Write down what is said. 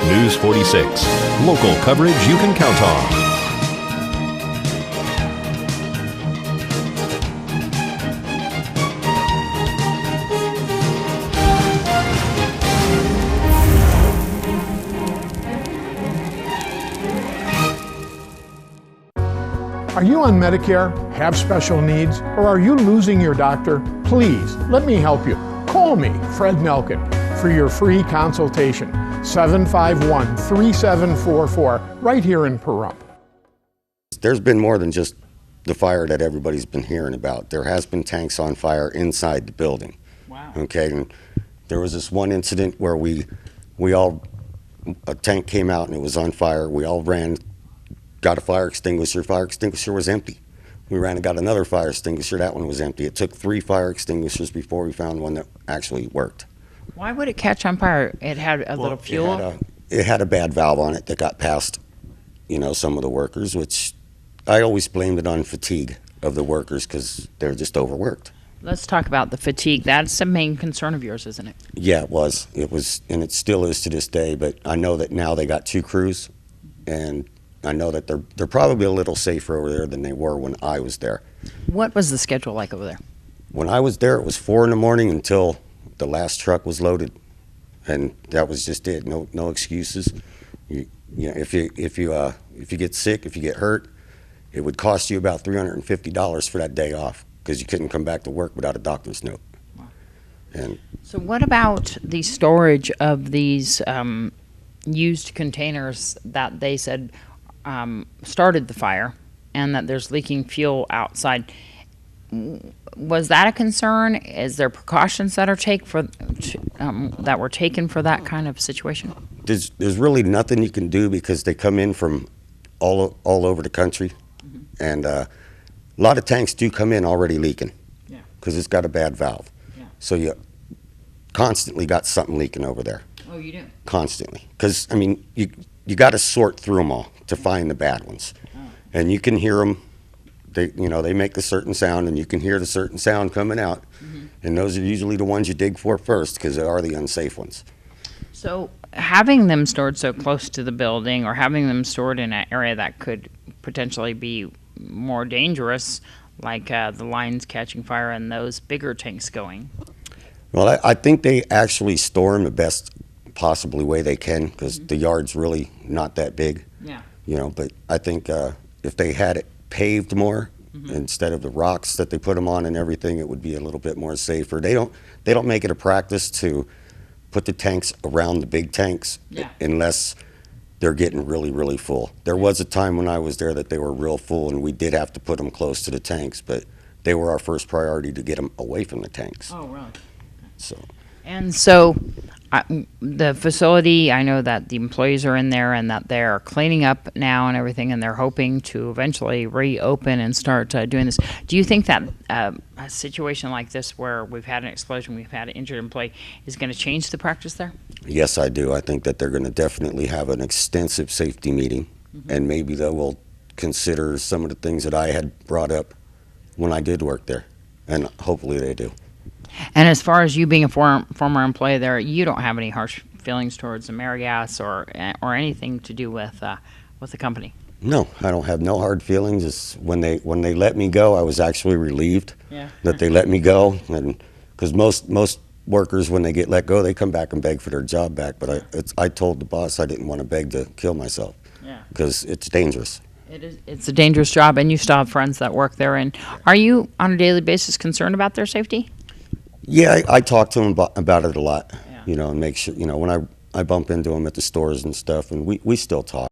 News 46. Local coverage you can count on. Are you on Medicare, have special needs, or are you losing your doctor? Please, let me help you. Call me, Fred Nelkin, for your free consultation. 751-3744, right here in Pahrump. There's been more than just the fire that everybody's been hearing about. There has been tanks on fire inside the building. Wow. Okay, and there was this one incident where a tank came out and it was on fire. We all ran, got a fire extinguisher. Fire extinguisher was empty. We ran and got another fire extinguisher. That one was empty. It took 3 fire extinguishers before we found one that actually worked. Why would it catch on fire? It had a little fuel? It had a bad valve on it that got past, some of the workers, which I always blamed it on fatigue of the workers because they're just overworked. Let's talk about the fatigue. That's a main concern of yours, isn't it? Yeah, it was. It was, and it still is to this day, but I know that now they got 2 crews, and I know that they're probably a little safer over there than they were when I was there. What was the schedule like over there? When I was there, it was 4 in the morning until the last truck was loaded, and that was just it. No excuses. If you get sick, if you get hurt, it would cost you about $350 for that day off because you couldn't come back to work without a doctor's note. Wow. And so what about the storage of these used containers that they said started the fire and that there's leaking fuel outside? Was that a concern? Is there precautions that are that were taken for that kind of situation? There's really nothing you can do because they come in from all over the country, and a lot of tanks do come in already leaking because it's got a bad valve. Yeah. So you constantly got something leaking over there. Oh, you do? Constantly, because you got to sort through them all to find the bad ones, and you can hear them. They make a certain sound, and you can hear the certain sound coming out, and those are usually the ones you dig for first because they are the unsafe ones. So having them stored so close to the building or having them stored in an area that could potentially be more dangerous, like the lines catching fire and those bigger tanks going? Well, I think they actually store them the best possibly way they can because the yard's really not that big. Yeah. But I think if they had it paved more instead of the rocks that they put them on and everything, it would be a little bit more safer. They don't make it a practice to put the tanks around the big tanks unless they're getting really, really full. There was a time when I was there that they were real full and we did have to put them close to the tanks, but they were our first priority to get them away from the tanks. Oh, really? So the facility, I know that the employees are in there and that they're cleaning up now and everything, and they're hoping to eventually reopen and start doing this. Do you think that a situation like this where we've had an explosion, we've had an injured employee, is going to change the practice there? Yes, I do. I think that they're going to definitely have an extensive safety meeting, and maybe they will consider some of the things that I had brought up when I did work there, and hopefully they do. And as far as you being a former employee there, you don't have any harsh feelings towards Amerigas or anything to do with the company? No, I don't have no hard feelings. It's when they let me go, I was actually relieved that they let me go, and because most workers when they get let go, they come back and beg for their job back. But I told the boss I didn't want to beg to kill myself because it's dangerous. It's a dangerous job, and you still have friends that work there. And are you on a daily basis concerned about their safety? Yeah, I talk to them about it a lot, and make sure, when I bump into them at the stores and stuff, and we still talk.